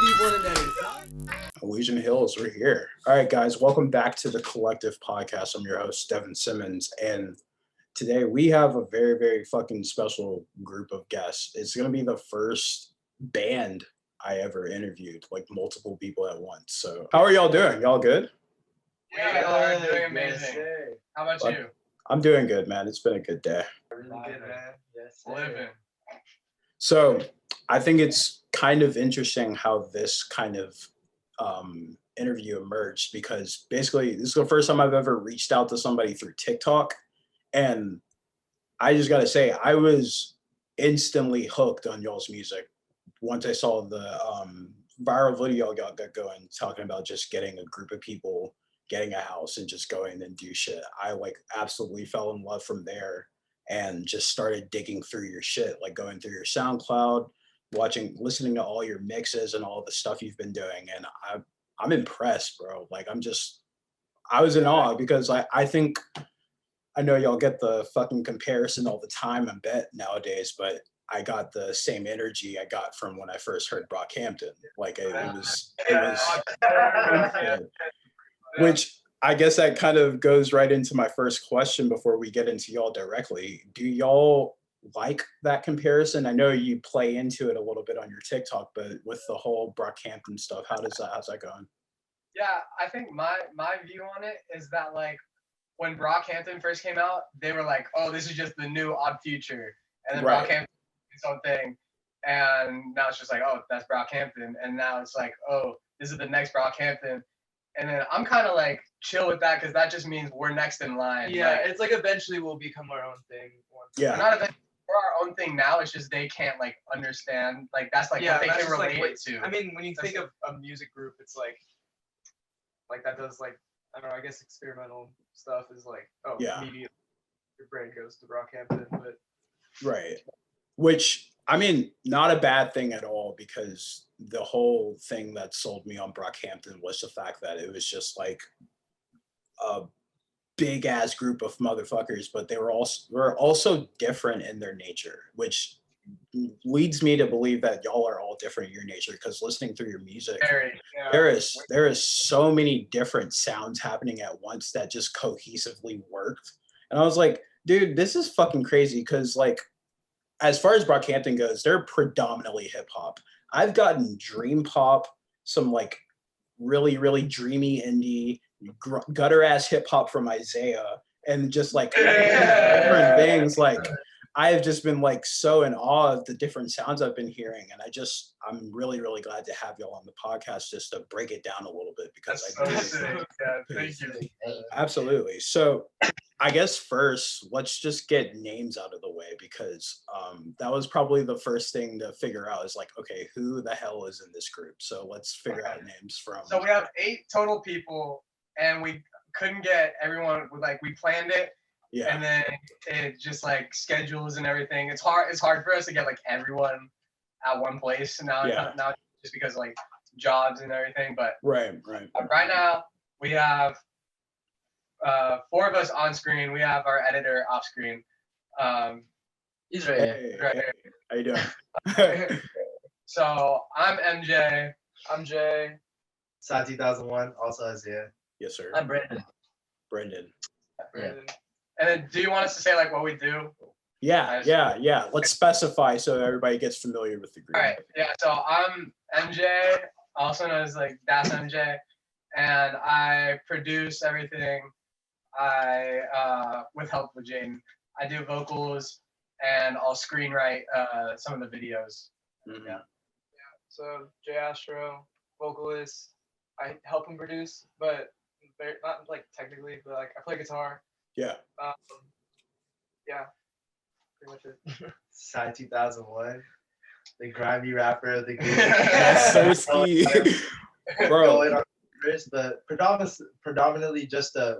people in the net. Elysian Hills, we're here. All right, guys, welcome back to the Collective Podcast. I'm your host, Devin Simmons, and today we have a very, very fucking special group of guests. It's going to be the first band I ever interviewed, like multiple people at once. So, how are y'all doing? Y'all good? Yeah, are doing amazing. Yes, how about you? I'm doing good, man. It's been a good day. Really good, man. Yes, living. So, I think it's kind of interesting how this kind of interview emerged, because basically this is the first time I've ever reached out to somebody through TikTok, and I just gotta say I was instantly hooked on y'all's music once I saw the viral video y'all got going talking about just getting a group of people, getting a house, and just going and do shit. I like absolutely fell in love from there and just started digging through your shit, like going through your SoundCloud, listening to all your mixes and all the stuff you've been doing, and I'm impressed, bro. Like I was in awe, because I think, I know y'all get the fucking comparison all the time, I bet, nowadays, but I got the same energy I got from when I first heard Brockhampton. Like it was which I guess that kind of goes right into my first question before we get into y'all directly. Do y'all like that comparison? I know you play into it a little bit on your TikTok, but with the whole Brockhampton stuff, how's that going? Yeah, I think my view on it is that, like, when Brockhampton first came out, they were like, oh, this is just the new Odd Future. And then Right. Brockhampton did its own thing. And now it's just like, oh, that's Brockhampton. And now it's like, oh, this is the next Brockhampton. And then I'm kind of like chill with that, because that just means we're next in line. Yeah, like, it's like eventually we'll become our own thing. Yeah. We're not eventually, we're our own thing now. It's just they can't like understand. Like that's like what they can relate it to. I mean, when you think of a music group, it's like that does, like, I don't know, I guess experimental stuff is like, oh, Yeah. immediately your brain goes to Brockhampton, but Right. Which, I mean, not a bad thing at all, because the whole thing that sold me on Brockhampton was the fact that it was just like a big ass group of motherfuckers, but they were also different in their nature, which leads me to believe that y'all are all different in your nature, because listening through your music, there is so many different sounds happening at once that just cohesively worked. And I was like, dude, this is fucking crazy, because like, as far as Brockhampton goes, they're predominantly hip hop. I've gotten dream pop, some like really, really dreamy indie, gutter ass hip hop from Isaiah, and just like different things. Like I've just been like so in awe of the different sounds I've been hearing, and I'm really, really glad to have y'all on the podcast just to break it down a little bit, because Thank you. Absolutely. So I guess first, let's just get names out of the way, because that was probably the first thing to figure out, is like, okay, who the hell is in this group? So let's figure out names from. So we have 8 total people, and we couldn't get everyone. Like we planned it, Yeah. and then it just like schedules and everything. It's hard for us to get like everyone at one place now. Yeah. Now just because like jobs and everything. But Right. right now we have 4 of us on screen. We have our editor off screen. he's right here. Right here. How you doing? So I'm MJ. I'm Jay. Side 2001, also Isaiah. Yes, sir. I'm Brandon. Brendan. Brandon. And then, do you want us to say like what we do? Yeah. Let's specify so everybody gets familiar with the group. All right. Yeah. So I'm MJ, also known as like Das MJ, and I produce everything. I with help with Jaden, I do vocals, and I'll screenwrite some of the videos. Mm-hmm. Yeah. So Jay Astro, vocalist. I help him produce, but not like technically, but like I play guitar. Yeah. Yeah. Pretty much it. Side 2001, the grimy rapper of the group. That's so ski. Bro. Going on first, but predominantly just a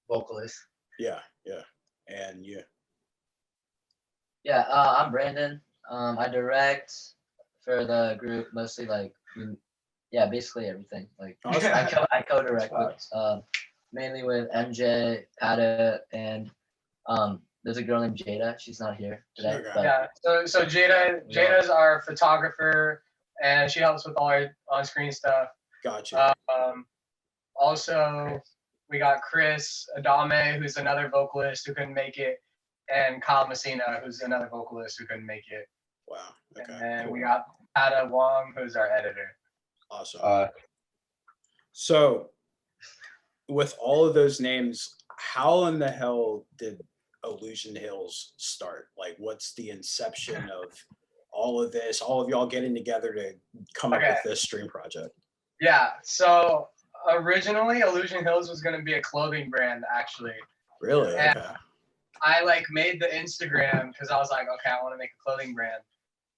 vocalist. Yeah. And you. Yeah, I'm Brandon. I direct for the group, mostly like, basically everything. Like Awesome. I co-direct with, mainly with MJ, Pata, and there's a girl named Jada. She's not here today. Okay. But Yeah. So Jada's our photographer, and she helps with all our on-screen stuff. Gotcha. Also, we got Chris Adame, who's another vocalist who couldn't make it, and Kyle Messina, who's another vocalist who couldn't make it. Wow. Okay. And then cool. we got Ada Wong, who's our editor. Awesome. So, with all of those names, how in the hell did Illusion Hills start? Like, what's the inception of all of this? All of y'all getting together to come up with this stream project? Yeah. So originally, Illusion Hills was gonna be a clothing brand, actually. Really? And Okay. I like made the Instagram because I was like, okay, I want to make a clothing brand.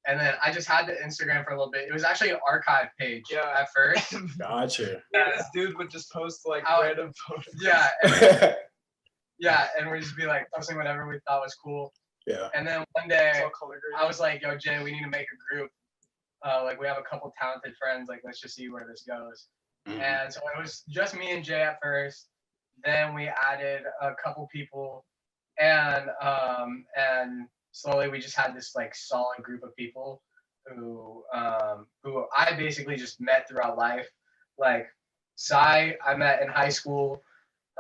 And then I just had the Instagram for a little bit. It was actually an archive page at first. Gotcha. This dude would just post like random photos. Yeah. And, yeah, and we'd just be like posting whatever we thought was cool. Yeah. And then one day It's all color graded. I was like, yo, Jay, we need to make a group. Like we have a couple talented friends. Like, let's just see where this goes. And so it was just me and Jay at first. Then we added a couple people, and slowly we just had this like solid group of people who I basically just met throughout life. Like Sai, I met in high school,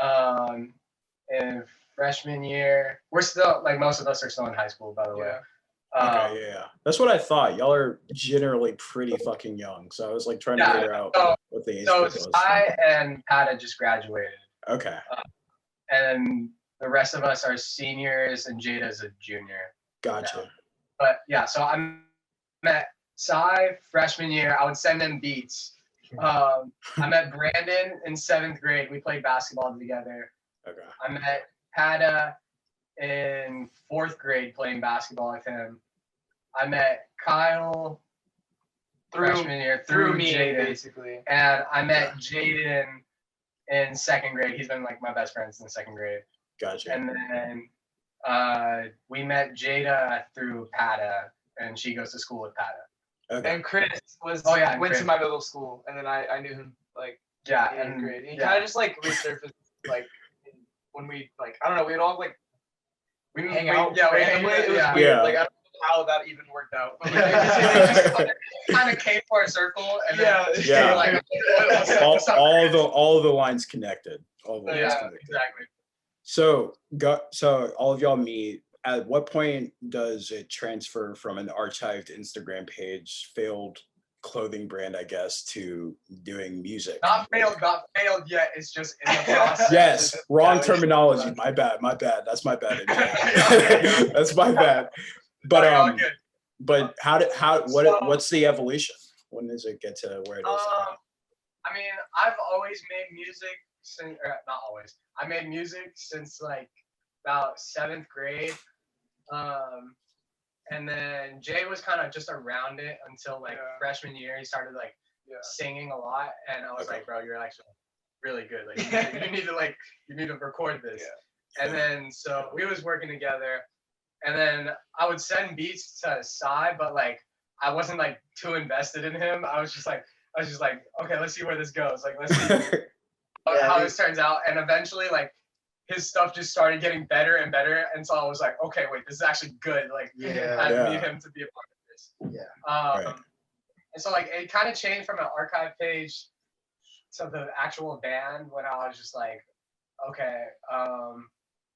in freshman year. We're still like most of us are still in high school, by the way. Okay, yeah. That's what I thought. Y'all are generally pretty fucking young. So I was like trying to figure out what the age So group was. Sai and Pata just graduated. Okay. And the rest of us are seniors and Jada's a junior. Gotcha. But yeah, so I met Sai freshman year. I would send them beats. I met Brandon in 7th grade. We played basketball together. Okay. I met Pata in 4th grade playing basketball with him. I met Kyle freshman year through me, Jaden, basically. and I met Jaden in 2nd grade. He's been like my best friend since 2nd grade. Gotcha. And then we met Jada through Pata, and she goes to school with Pata. Okay. And Chris was and went Chris. to my middle school, and then I knew him like in 8th grade. He kind of just like resurfaced like when we like I don't know, we'd all like we hang out. Yeah, randomly. It was weird. Like I don't know how that even worked out. But like, it just kind of came for a circle, and then like all of the lines connected. All the lines connected. Exactly. So all of y'all meet. At what point does it transfer from an archived Instagram page, failed clothing brand, I guess, to doing music? Not failed yet. It's just in the process. Yes, wrong terminology. My bad. That's my bad. That's my bad. But what's the evolution? When does it get to where it is now? I mean, I've always made music since, or not always. I made music since like about 7th grade. And then Jay was kind of just around it until like freshman year. He started like singing a lot, and I was like, bro, you're actually really good. Like you need to record this. And then so we was working together, and then I would send beats to Sai, but like I wasn't like too invested in him. I was just like, okay, let's see where this goes. Like let's see how this turns out. And eventually like his stuff just started getting better and better, and so I was like, okay, wait, this is actually good. Like, I need him to be a part of this. And so like it kind of changed from an archive page to the actual band when I was just like, okay,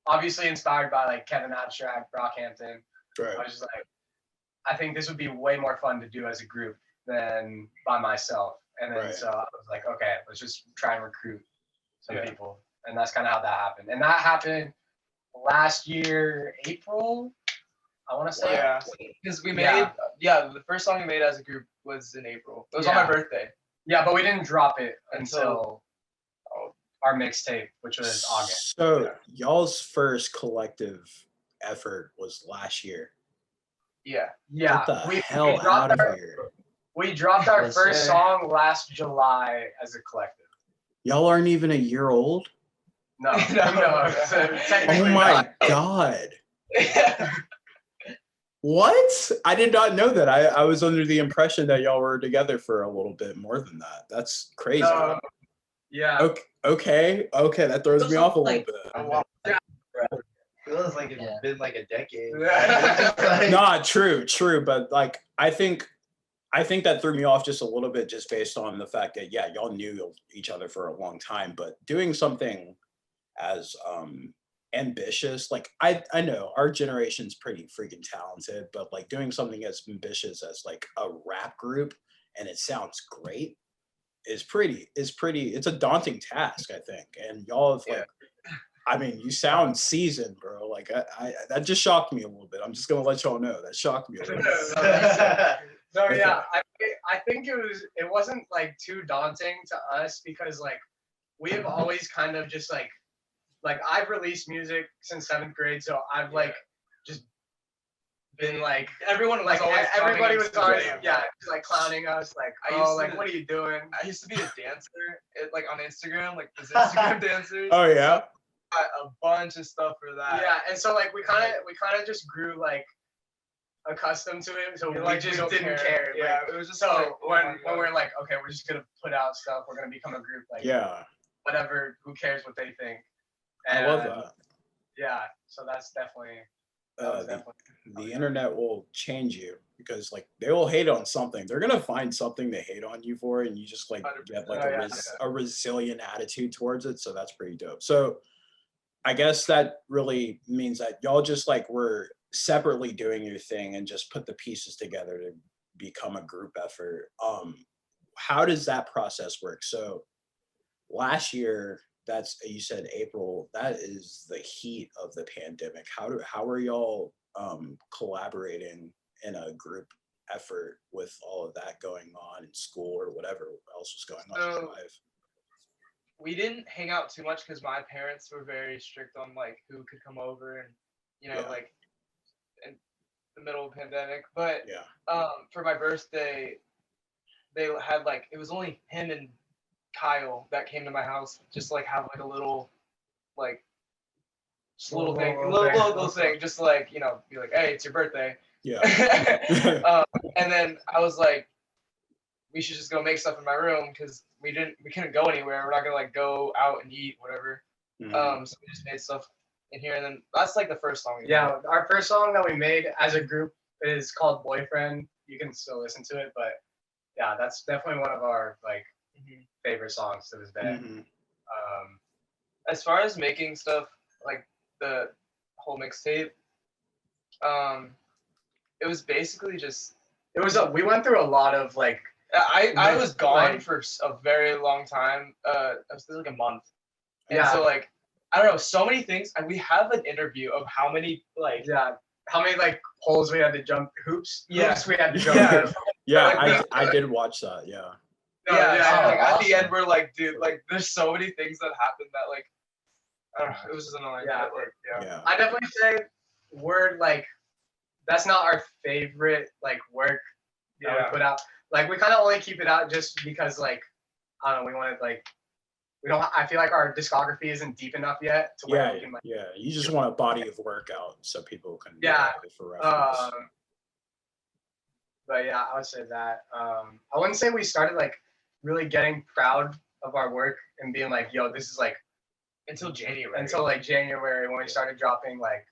obviously inspired by like Kevin Abstract, Brockhampton. Right. I was just like, I think this would be way more fun to do as a group than by myself. And then so I was like, okay, let's just try and recruit some people. And that's kind of how that happened. And that happened last year, April, I want to say. Yeah, because we made, the first song we made as a group was in April. It was on my birthday. Yeah, but we didn't drop it until our mixtape, which was August. So y'all's first collective effort was last year. Yeah. Get the hell out of here. We dropped our first song last July as a collective. Y'all aren't even a year old? No. Oh my God. What? I did not know that. I was under the impression that y'all were together for a little bit more than that. That's crazy. Yeah. Okay. That throws me off a little bit. It feels like it's been like a decade. Nah, true. But like, I think I think that threw me off just a little bit, just based on the fact that, yeah, y'all knew each other for a long time, but doing something as ambitious, like I know our generation's pretty freaking talented, but like doing something as ambitious as like a rap group and it sounds great is pretty, it's a daunting task, I think. And y'all have like, I mean, you sound seasoned, bro. Like I that just shocked me a little bit. I'm just gonna let y'all know that shocked me a little bit. No, yeah, I think it wasn't like too daunting to us because like we have always kind of just like I've released music since 7th grade, so I've like just been like everyone was like always everybody was always Yeah. just like clowning us like, I used oh, like to- what are you doing? I used to be a dancer, like on Instagram, like those Instagram dancers. Oh yeah. Got a bunch of stuff for that. Yeah, and so like we kind of just grew like accustomed to it, so we just don't didn't care. Yeah, Like, it was just so like, oh my when God. we're like, okay, we're just gonna put out stuff, we're gonna become a group, like Yeah. whatever, who cares what they think. I love And, that. Yeah, so that's definitely The internet will change you because like they will hate on something. They're gonna find something to hate on you for, and you just like get like 100%. a resilient attitude towards it. So that's pretty dope. So I guess that really means that y'all just like were separately doing your thing and just put the pieces together to become a group effort. How does that process work? So last year, that's, you said April, that is the heat of the pandemic. How are y'all collaborating in a group effort with all of that going on in school or whatever else was going on in your life? We didn't hang out too much because my parents were very strict on like who could come over and Yeah. like in the middle of the pandemic. But Yeah. for my birthday, they had like, it was only him and Kyle that came to my house, just like have like a little like little thing, just like, you know, be like, hey, it's your birthday. Yeah. And then I was like, we should just go make stuff in my room because we couldn't go anywhere. We're not gonna like go out and eat, whatever. Mhm. So we just made stuff in here, and then that's like the first song. Yeah, our first song that we made as a group is called Boyfriend. You can still listen to it, but yeah, that's definitely one of our like favorite songs to this day. Mhm. As far as making stuff, like the whole mixtape, it was basically just we went through a lot of like I was gone like- for a very long time. I was like a month. And Yeah. so like I don't know, so many things. And we have an interview of how many like how many like holes we had to jump, hoops we had to jump Yeah. through. Yeah, Like, I did watch that. Yeah. So, like at the end awesome. we're like, dude, like there's so many things that happened that like I don't know, it was just annoying. Yeah, but, like, Yeah. I definitely say we're like, that's not our favorite like work that we put out. Like we kind of only keep it out just because like, I don't know, we wanted like, I feel like our discography isn't deep enough yet to where we can like. Yeah. You just want a body of work out so people can for reference. But yeah, I would say that. I wouldn't say we started like really getting proud of our work and being like, yo, this is like until January. Until like January when we started dropping like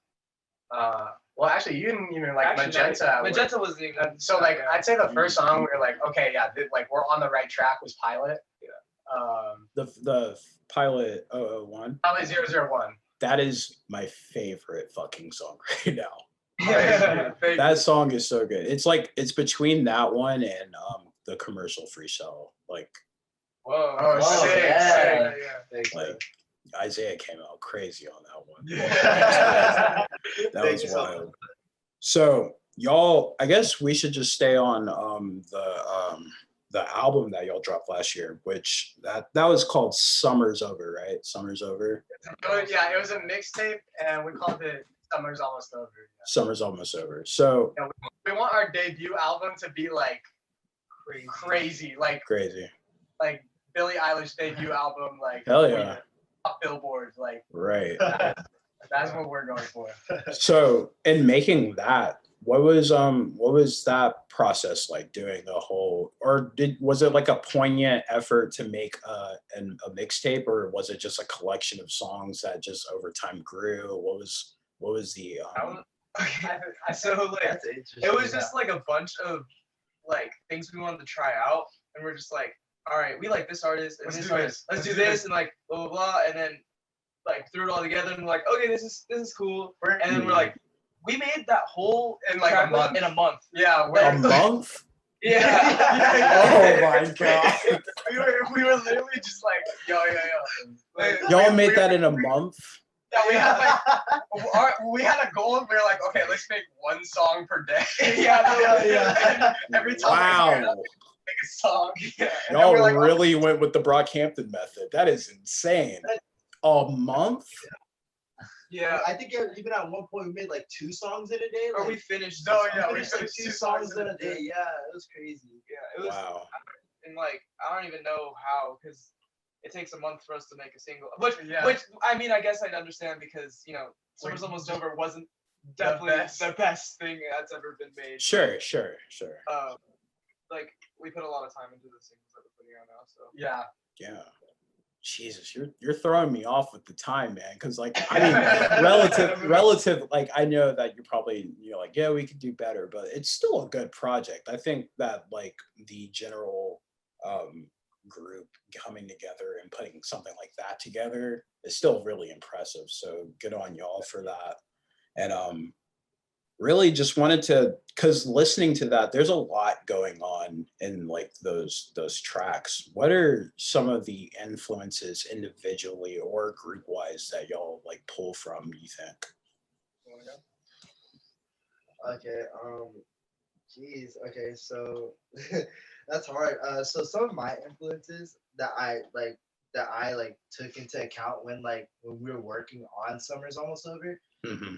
well actually you didn't even like Magenta. Magenta was even so like I'd say the first song we were like, okay, yeah, like we're on the right track was Pilot. The Pilot 001. Pilot 001. That is my favorite fucking song right now. Yeah, that song is so good. It's like it's between that one and the commercial freestyle. like Whoa, Whoa, sick, yeah. sick. like Isaiah came out crazy on that one. Yeah. That was wild. So y'all, I guess we should just stay on the album that y'all dropped last year, which that was called Summer's Over, right? Summer's Over. Yeah, it was a mixtape and we called it Summer's Almost Over. Yeah. Summer's Almost Over. So we want our debut album to be like crazy, like Billie Eilish debut album, like hell yeah, Billboard, like right. That's what we're going for. So in making that, what was that process like, doing the whole, or was it like a poignant effort to make a mixtape, or was it just a collection of songs that just over time grew? What was the so like it was just like a bunch of like things we wanted to try out, and we're just like, all right, we like this artist and this artist. Let's do this and like blah blah blah, and then like threw it all together and we're like, okay, this is cool. And then we're like, we made that whole in like a month. In a month. Yeah, A month? Yeah. Oh my god. we were literally just like, yo. Like, Y'all made that in a month? Yeah, we had like we had a goal and we were like, okay, let's make one song per day. Yeah. Every time Wow. make a song. Yeah. Y'all like, really went with the Brockhampton method. That is insane. A month? Yeah, I think even at one point we made like 2 songs in a day. Or Like, we finished. No, we finished like 2 songs in a day. Yeah, it was crazy. Yeah, it was. Wow. And like, I don't even know how, because it takes a month for us to make a single. Which I mean, I guess I'd understand because Summer's Almost Over wasn't definitely the best thing that's ever been made. Sure. Like we put a lot of time into the singles that we're putting out now. So Yeah. Jesus, you're throwing me off with the time, man. Because like, I mean, relative. Like, I know that you're like, yeah, we could do better, but it's still a good project. I think that like the general group coming together and putting something like that together is still really impressive. So good on y'all for that. And really just wanted to, because listening to that, there's a lot going on in like those tracks. What are some of the influences individually or group wise that y'all like pull from, you think? Okay, geez, okay, so that's hard. So some of my influences that I took into account when we were working on Summer's Almost Over. Mm-hmm.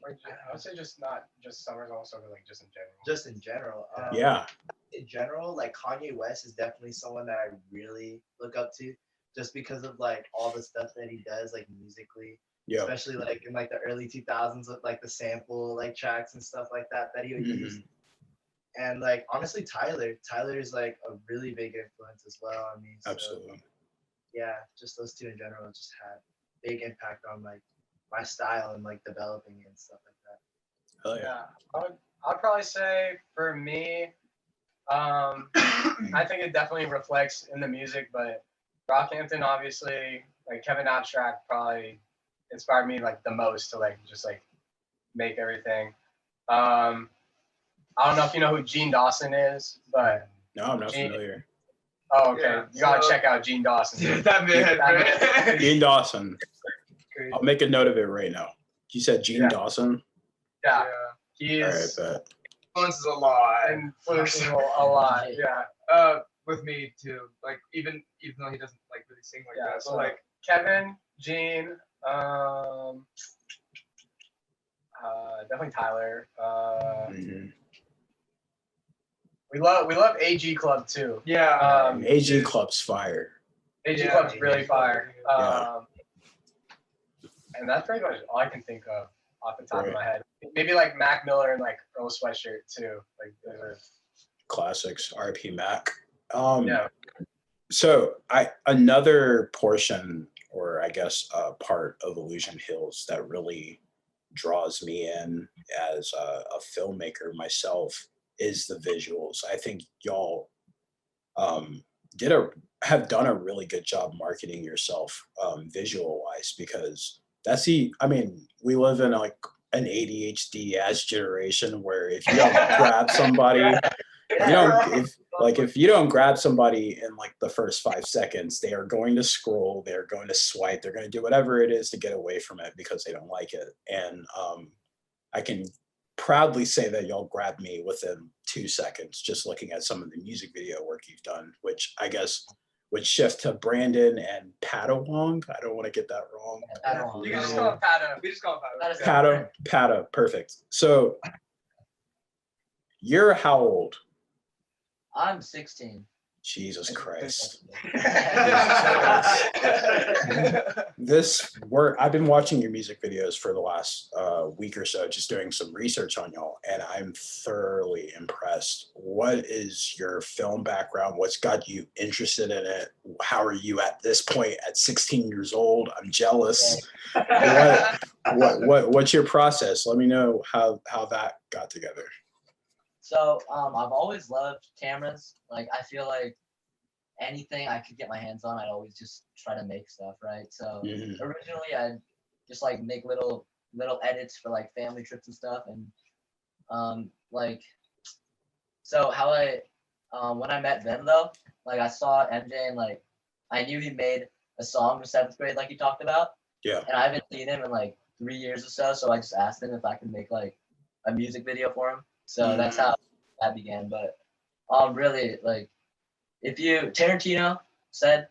I would say not just Summer's Almost Over, like just in general. Just in general. Yeah. In general, like Kanye West is definitely someone that I really look up to, just because of like all the stuff that he does, like musically. Yeah. Especially like in like the early 2000s with like the sample like tracks and stuff like that he would use. And like honestly, Tyler is like a really big influence as well. I mean, absolutely. Yeah, just those two in general just had big impact on like my style and like developing and stuff like that. Oh yeah. I'd probably say for me, I think it definitely reflects in the music, but Brockhampton obviously, like Kevin Abstract probably inspired me like the most to like just like make everything. I don't know if you know who Gene Dawson is, but no, I'm not familiar. Oh, okay. Yeah, you gotta check out Gene Dawson. That man. Gene Dawson. I'll make a note of it right now. You said Gene Dawson? Yeah. He is. All right, influences a lot. Influences a lot. Yeah. With me too. Like even though he doesn't like really sing like that. So like Kevin, Gene, definitely Tyler. We love AG Club too. Yeah. AG Club's fire. AG Club's really fire. And that's pretty much all I can think of off the top of my head. Maybe like Mac Miller and like Earl Sweatshirt too. Like those are classics. RP Mac. So another portion, or I guess part of Illusion Hills that really draws me in as a filmmaker myself is the visuals. I think y'all have done a really good job marketing yourself visual wise, because we live in like an ADHD ass generation where if you don't grab somebody, if you don't grab somebody in like the first 5 seconds, they are going to scroll, they're going to swipe, they're going to do whatever it is to get away from it because they don't like it. And I can proudly say that y'all grabbed me within 2 seconds just looking at some of the music video work you've done, which I guess would shift to Brandon and Padawong. I don't want to get that wrong. You can just call him Pado. We just call him Pado, perfect. So you're how old? I'm 16. Jesus Christ. This work, I've been watching your music videos for the last week or so, just doing some research on y'all, and I'm thoroughly impressed. What is your film background? What's got you interested in it? How are you at this point at 16 years old? I'm jealous. What's your process? Let me know how that got together. So I've always loved cameras. Like I feel like anything I could get my hands on, I'd always just try to make stuff, right? So originally I'd just like make little edits for like family trips and stuff, and like so how I when I met Ben though, like I saw MJ and like I knew he made a song in 7th grade like he talked about. Yeah. And I haven't seen him in like 3 years or so, so I just asked him if I could make like a music video for him. So that's how that began. But really like if you Tarantino said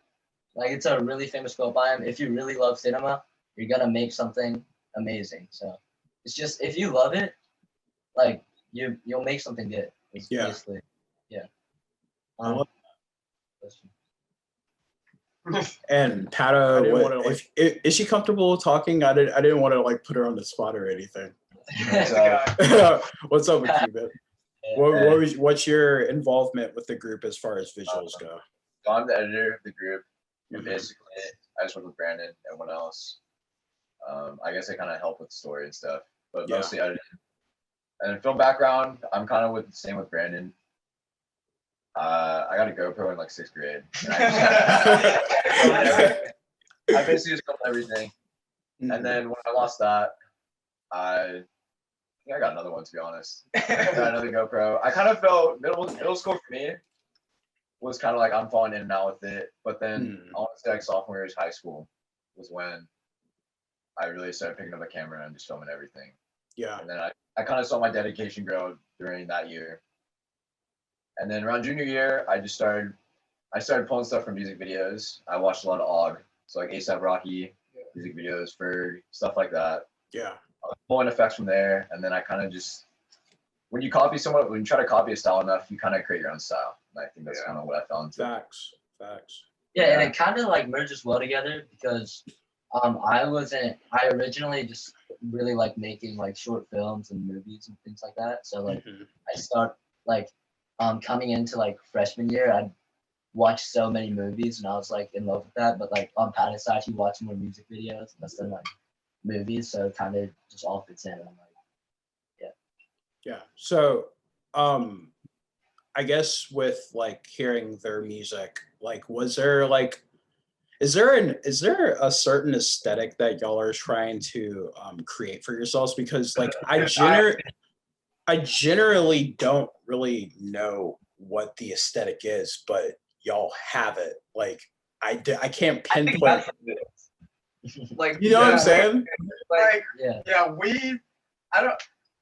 like it's a really famous quote by him, if you really love cinema, you're gonna make something amazing. So it's just if you love it, like you'll make something good. Basically. Yeah. And Pata, is she comfortable talking? I didn't want to like put her on the spot or anything. What's up with you, man? What's your involvement with the group as far as visuals go? So I'm the editor of the group, and basically I just work with Brandon. Everyone else, I guess I kind of help with the story and stuff, but mostly editing. And film background, I'm kind of with the same with Brandon. I got a GoPro in like 6th grade. I basically just filmed everything. And then when I lost that, I think I got another one, to be honest. I got another GoPro. I kind of felt middle school for me was kind of like I'm falling in and out with it. But then honestly, like sophomore year of high school was when I really started picking up a camera and just filming everything. Yeah. And then I kind of saw my dedication grow during that year. And then around junior year, I started pulling stuff from music videos. I watched a lot of OG, so like A$AP Rocky music videos for stuff like that. Yeah. I was pulling effects from there, and then I kind of just when you try to copy a style enough, you kind of create your own style. And I think that's kind of what I fell into. Facts. Yeah, and it kind of like merges well together because I originally just really like making like short films and movies and things like that. So like I start like coming into like freshman year, I watched so many movies and I was like in love with that. But like on Patty's side, he watched more music videos than like movies, so it kind of just all fits in. I'm like, yeah. So, I guess with like hearing their music, like, is there a certain aesthetic that y'all are trying to create for yourselves? Because like I generally don't really know what the aesthetic is, but y'all have it. Like I can't pinpoint. Like you know what I'm saying? Like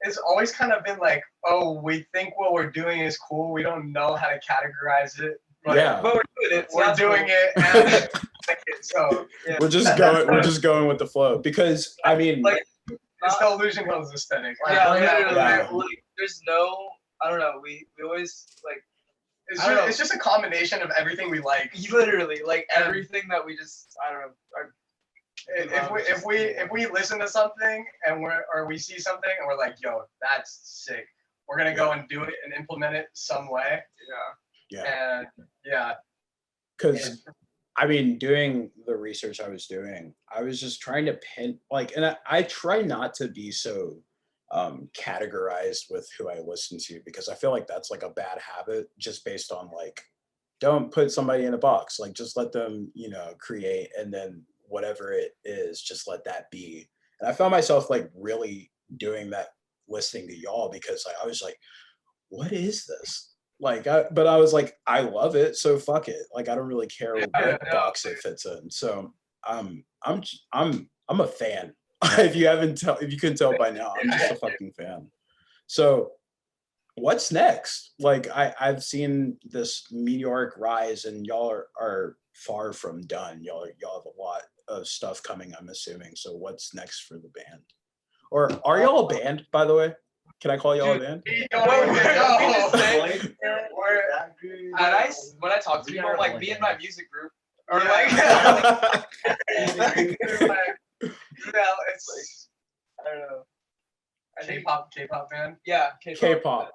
it's always kind of been like, oh, we think what we're doing is cool. We don't know how to categorize it. But we're doing it. We're doing it. And like it. So we're just going with the flow because I mean, like it's the Illusion Hills aesthetic. Like, there's no, I don't know. We always like. It's just a combination of everything we like. Literally, like everything that we just, I don't know. If we listen to something and we see something and we're like, yo, that's sick. We're gonna go and do it and implement it some way. Because I mean, doing the research I was doing, I was just trying to and I try not to be so categorized with who I listen to, because I feel like that's like a bad habit, just based on like, don't put somebody in a box, like just let them, create, and then whatever it is, just let that be. And I found myself like really doing that listening to y'all, because I was like, what is this? Like, but I was like, I love it, so fuck it. Like, I don't really care what box it fits in. So I'm a fan. If you couldn't tell by now, I'm just a fucking fan. So what's next? Like I've seen this meteoric rise, and y'all are far from done. Y'all have a lot of stuff coming, I'm assuming. So what's next for the band? Or are y'all a band, by the way? Can I call y'all a band? When I talk to people, I'm like, be in my music group. Or like, it's I don't know. K-pop band. Yeah, K-pop.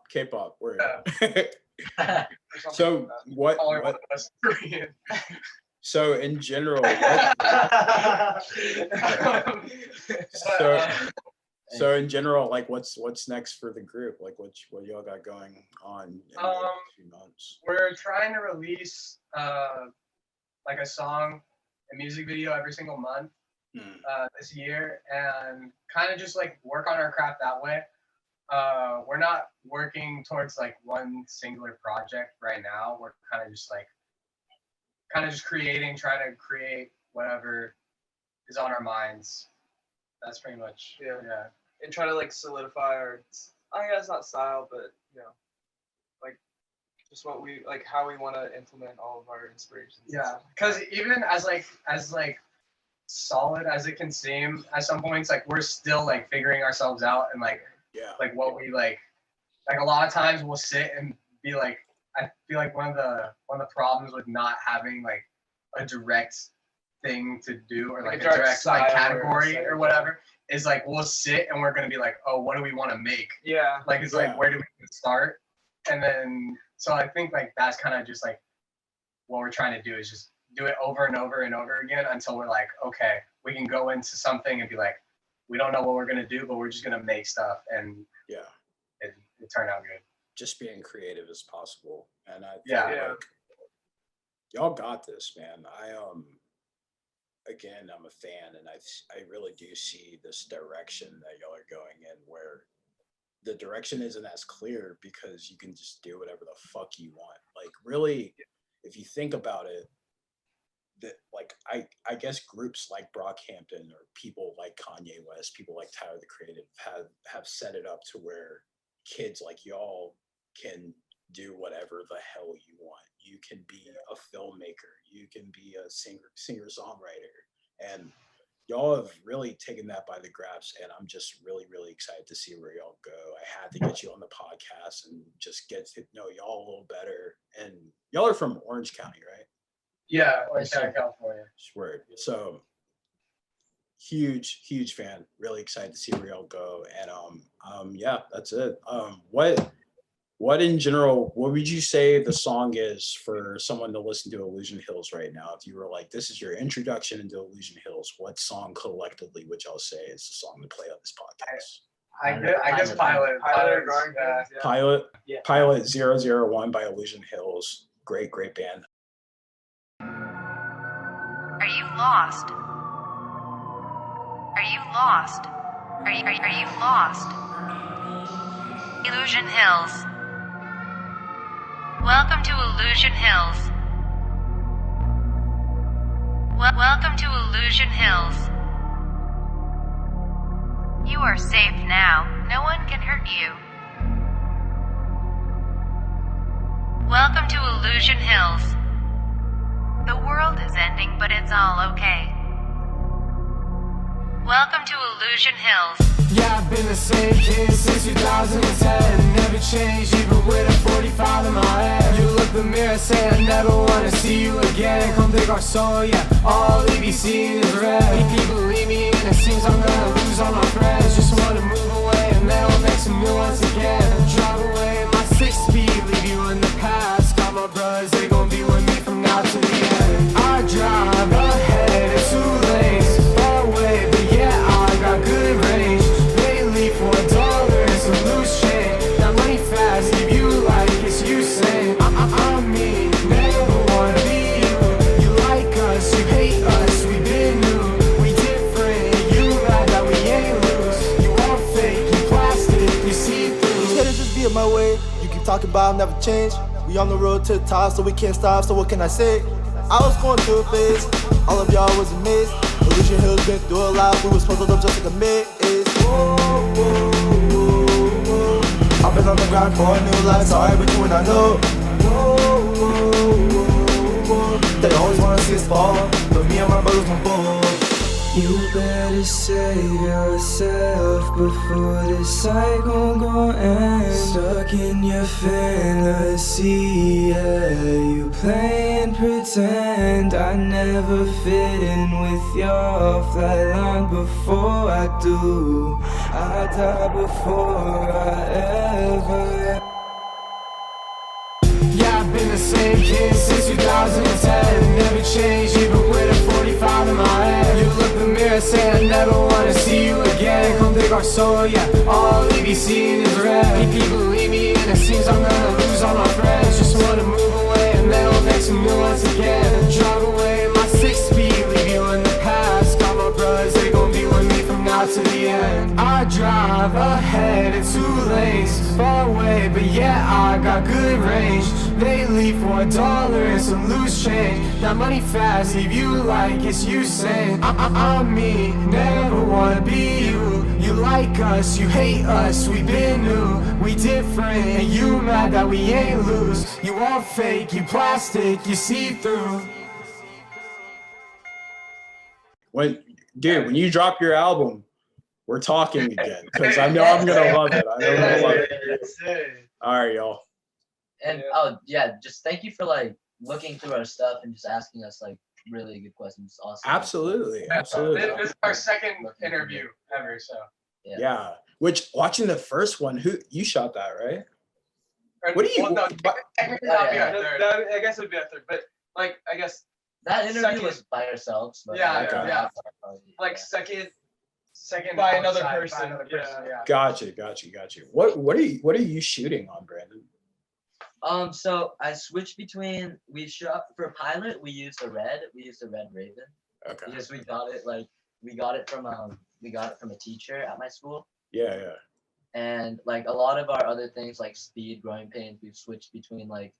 Word. So what? So in general, So in general, like what's next for the group? Like what y'all got going on in the next few months? We're trying to release like a song, a music video every single month this year, and kind of just like work on our craft that way. We're not working towards like one singular project right now. We're kind of just creating, trying to create whatever is on our minds. That's pretty much yeah. And try to like solidify our, I guess not style, but like just what we like, how we want to implement all of our inspirations. Yeah, because even as solid as it can seem at some points, like we're still like figuring ourselves out and like what we like a lot of times we'll sit and be like, I feel like one of the problems with not having like a direct thing to do or like a direct like category or whatever is like we'll sit and we're gonna be like, oh, what do we want to make? Yeah. Like it's like where do we start? And then so I think like that's kind of just like what we're trying to do is just do it over and over and over again until we're like, okay, we can go into something and be like, we don't know what we're gonna do, but we're just gonna make stuff and it turned out good. Just being creative as possible. And I think like, y'all got this, man. Again, I'm a fan, and I really do see this direction that y'all are going in, where the direction isn't as clear because you can just do whatever the fuck you want. Like really, if you think about it, that like I guess groups like Brockhampton or people like Kanye West, people like Tyler the Creative have set it up to where kids like y'all can do whatever the hell you want. You can be a filmmaker, you can be a singer-songwriter, and y'all have really taken that by the grasp, and I'm just really, really excited to see where y'all go. I had to get you on the podcast and just get to know y'all a little better. And y'all are from Orange County, right? Yeah, Orange County, California. Word. So huge fan. Really excited to see where y'all go. And yeah, that's it. What in general, what would you say the song is for someone to listen to Illusion Hills right now? If you were like, this is your introduction into Illusion Hills, what song collectively would y'all say is the song to play on this podcast? I guess Pilot. Pilot 001 by Illusion Hills. Great band. Are you lost? Are you lost? Are you lost? Illusion Hills. Welcome to Illusion Hills. Welcome to Illusion Hills. You are safe now. No one can hurt you. Welcome to Illusion Hills. The world is ending, but it's all okay. Welcome to Illusion Hills. Yeah, I've been the same kid since 2010. Never changed, even with a 45 in my head. You look in the mirror, say I never wanna see you again. Come take our soul, yeah, all we be seeing is red. People leave me and it seems I'm gonna lose all my friends. Just wanna move away and then I'll make some new ones again. Drive away in my 6-speed, leave you in the past. Got my brothers, they gon' be with me from now to the end. I drive ahead in 2 lanes, far away, but yeah, I got good range. They leave for $1 and some loose change. Now money fast, give you like it's Usain. I'm me, never wanna be you. You like us, you hate us, we been new. We different, you mad that we ain't loose. You all fake, you plastic, you see through. Instead of just being my way, you keep talking about I'll never change. We on the road to the top, so we can't stop, so what can I say? I was going through a phase, all of y'all was amazed. Illusion Hills been through a lot, we was puzzled up just like a maze. I've been on the grind for a new life, sorry, but you and I know. They always wanna see us fall, but me and my brothers won't fall. You better save yourself before this cycle gon' end. Stuck in your fantasy, yeah, you playing pretend. I never fit in with your flight line before I do. I die before I ever. Yeah, I've been the same kid since 2010. Never changed, even with a 45 in my head. You look in the mirror, say I never wanna see you again. Come take our our soul, yeah. All EBC is red. People leave me and it seems I'm gonna lose all my friends. Just wanna move away and then I'll make some new ones again. Drive away in my 6-speed, leave you in the past. Got my brothers, they gon' be with me from now to the end. I drive ahead in 2 lanes, far away, but yeah, I got good range. They leave for $1 and some loose change. That money fast, leave you like it's Usain. I'm me, never wanna be you. You like us, you hate us, we been new. We different, and you mad that we ain't loose. You all fake, you plastic, you see through. When you drop your album, we're talking again because I know I'm gonna love it. I know I'm gonna love it. All right, y'all. And just thank you for like looking through our stuff and just asking us like really good questions. Awesome. Absolutely. This is our second interview ever, so. Yeah. Which watching the first one, you shot that, right? What do you? Well, no, I guess it would be our third, but like I guess that interview was by ourselves. But yeah. Like second by another outside, person. by another person, yeah. Gotcha. What are you shooting on, Brandon? So I switched between. We shot for pilot. We used a red Raven. Okay. Because we got it from a teacher at my school. Yeah. And like a lot of our other things like speed, growing pains, we've switched between like,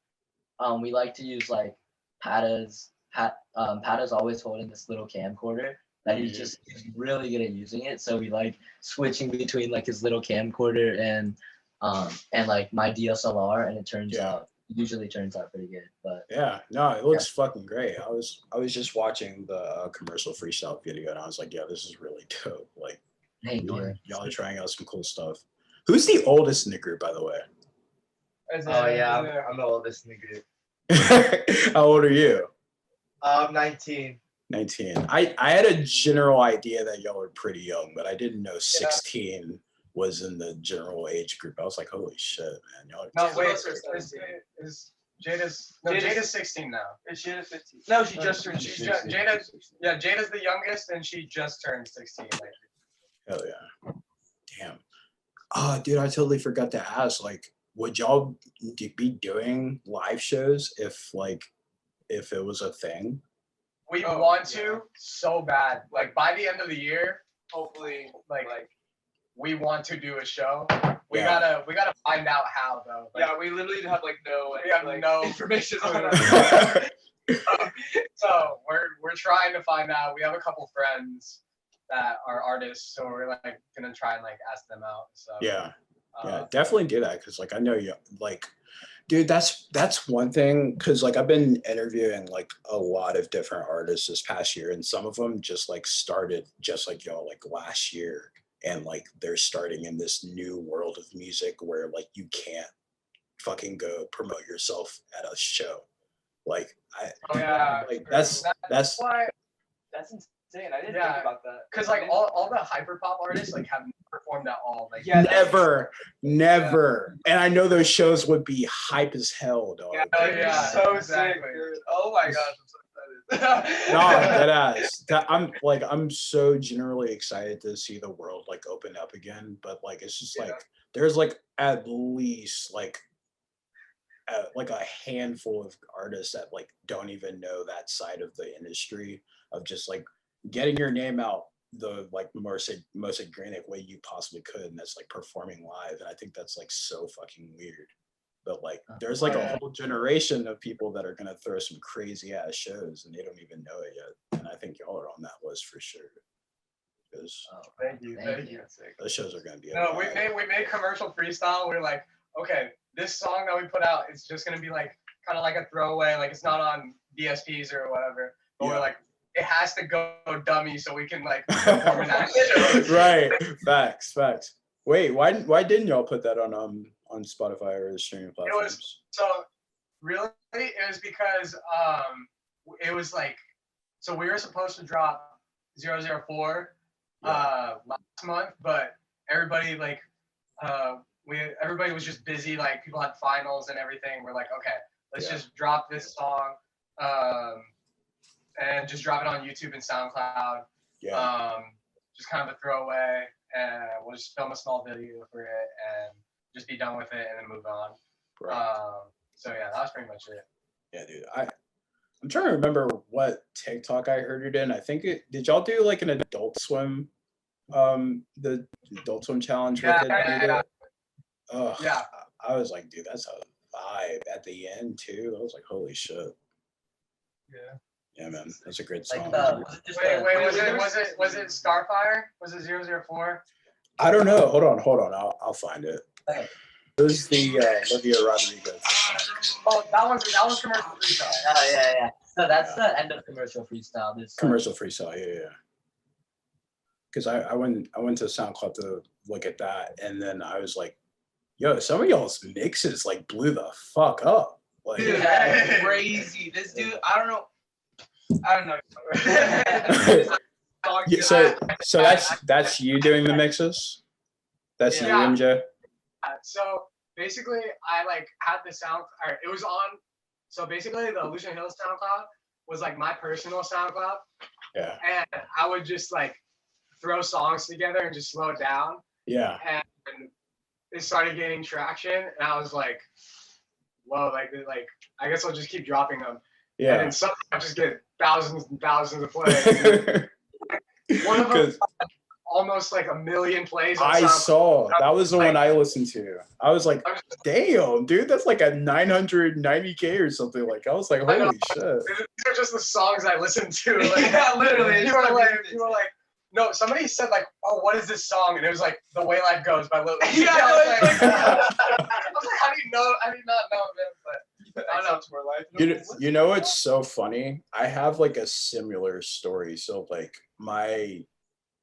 we like to use like Pata's always holding this little camcorder that he's really good at using it. So we like switching between like his little camcorder and like my DSLR, and it usually turns out pretty good. But yeah, no, it looks fucking great. I was just watching the commercial freestyle video and I was like, yeah, this is really dope. Like, y'all are trying out some cool stuff. Who's the oldest in the group, by the way? Oh yeah, I'm the oldest in the group. How old are you? 19. 19. I had a general idea that y'all were pretty young, but I didn't know 16 was in the general age group. I was like, holy shit, man. Y'all no, wait, is Jada's 16 now. Is she 15? No, she just turned 16. Jada's the youngest and she just turned 16. Like. Hell yeah. Damn. Oh, dude, I totally forgot to ask, like, would y'all be doing live shows if it was a thing? We want to so bad. Like by the end of the year, hopefully, like we want to do a show. We gotta find out how though. Like, we literally have no information on it. So we're trying to find out. We have a couple friends that are artists, so we're like gonna try and like ask them out. So yeah, definitely do that because like I know you like. Dude, that's one thing because like I've been interviewing like a lot of different artists this past year, and some of them just like started just like y'all like last year, and like they're starting in this new world of music where like you can't fucking go promote yourself at a show. Like that's why that's insane. I didn't think about that. Because like all the hyperpop artists like have performed at all. Like never. And I know those shows would be hype as hell, dog. So sick, dude. Oh my gosh, I'm so excited. No, I'm so generally excited to see the world like open up again. But like it's just like there's like at least like a handful of artists that like don't even know that side of the industry of just like getting your name out the like most organic way you possibly could, and that's like performing live. And I think that's like so fucking weird. But like there's like a whole generation of people that are gonna throw some crazy ass shows and they don't even know it yet. And I think y'all are on that list for sure. Because thank you. Those shows are gonna be we made commercial freestyle. We're like, okay, this song that we put out is just gonna be like kind of like a throwaway, like it's not on DSPs or whatever. But we're like, it has to go dummy so we can like perform in that show. Right. Facts. Wait, why didn't y'all put that on Spotify or the streaming platforms? It was because it was like, so we were supposed to drop 004 last month, but everybody like everybody was just busy, like people had finals and everything. We're like, okay, let's just drop this song and just drop it on YouTube and SoundCloud. Just kind of a throwaway. and we'll just film a small video for it and just be done with it and then move on. Right. So yeah, that was pretty much it. Yeah, dude. I'm trying to remember what TikTok I heard it in. I think did y'all do like an Adult Swim, the Adult Swim challenge with it? Yeah. I was like, dude, that's a vibe at the end too. I was like, holy shit. Yeah. Yeah, man, that's a great song. Was it Starfire? Was it 004? I don't know. Hold on. I'll find it. It was the Olivia Rodrigo. Oh, that was commercial freestyle. Oh yeah. So that's the end of commercial freestyle. There's Commercial freestyle, yeah. Because I went to SoundCloud to look at that, and then I was like, yo, some of y'all's mixes like blew the fuck up. Like, dude, that's crazy. This dude, I don't know. Yeah, so that's you doing the mixes? That's you, MJ? So basically, I like had the sound. Or it was on. So basically, the Illusion Hills SoundCloud was like my personal SoundCloud. Yeah. And I would just like throw songs together and just slow it down. Yeah. And it started getting traction, and I was like, whoa, like I guess I'll just keep dropping them. Yeah. And then somehow I just get thousands and thousands of plays. One of them almost like 1 million plays. I saw that was the one I listened to. I was like, damn, dude, that's like a 990K or something. Like, I was like, holy shit. These are just the songs I listen to. Like, yeah, literally. You were like, no, somebody said like, oh, what is this song? And it was like The Way Life Goes by Lil. Yeah, I was like, how do you know? I did not know, man. But I don't know. It's more life. You know what's so funny? I have like a similar story. So like my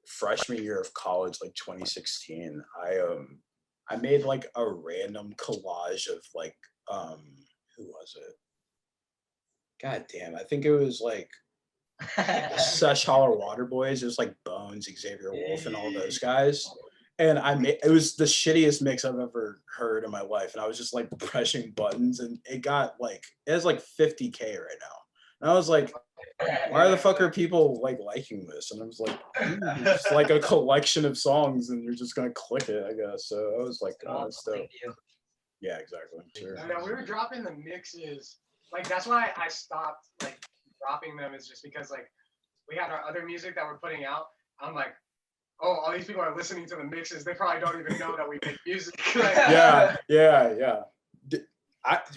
freshman year of college, like 2016, I made like a random collage of like who was it? God damn, I think it was like Sesh Holler Water Boys. It was like Bones, Xavier Wolf, and all those guys. And it was the shittiest mix I've ever heard in my life. And I was just like pressing buttons, and it has like 50K right now. And I was like, why the fuck are people like liking this? And I was like, it's like a collection of songs, and you're just gonna click it, I guess. So I was like, oh, that's dope. Yeah, exactly. Sure. And we were dropping the mixes. Like that's why I stopped like dropping them, is just because like we had our other music that we're putting out. I'm like, oh, all these people are listening to the mixes. They probably don't even know that we make music. Like, yeah.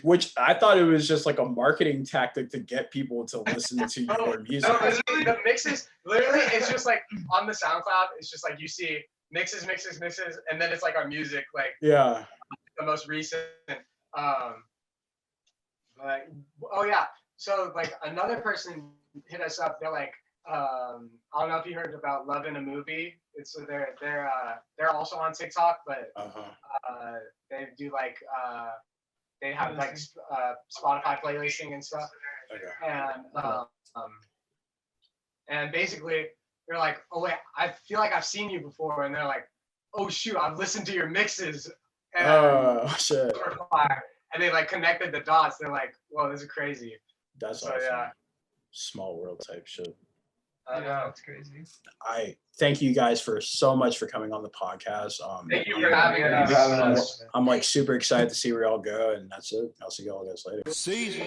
Which I thought it was just like a marketing tactic to get people to listen to your music. No, the mixes, literally, it's just like on the SoundCloud, it's just like you see mixes, and then it's like our music, like the most recent. Like, oh yeah, so like another person hit us up. They're like, I don't know if you heard about Love in a Movie. It's they're also on TikTok, but they do like they have like Spotify playlisting and stuff. Okay. And basically they're like, oh wait, I feel like I've seen you before, and they're like, oh shoot, I've listened to your mixes. And shit. And they like connected the dots. They're like, whoa, this is crazy. That's awesome. Yeah. Small world type shit. I know, it's crazy. I thank you guys so much for coming on the podcast. Thank you for having us. I'm like super excited to see where y'all go, and that's it. I'll see y'all guys later. Season.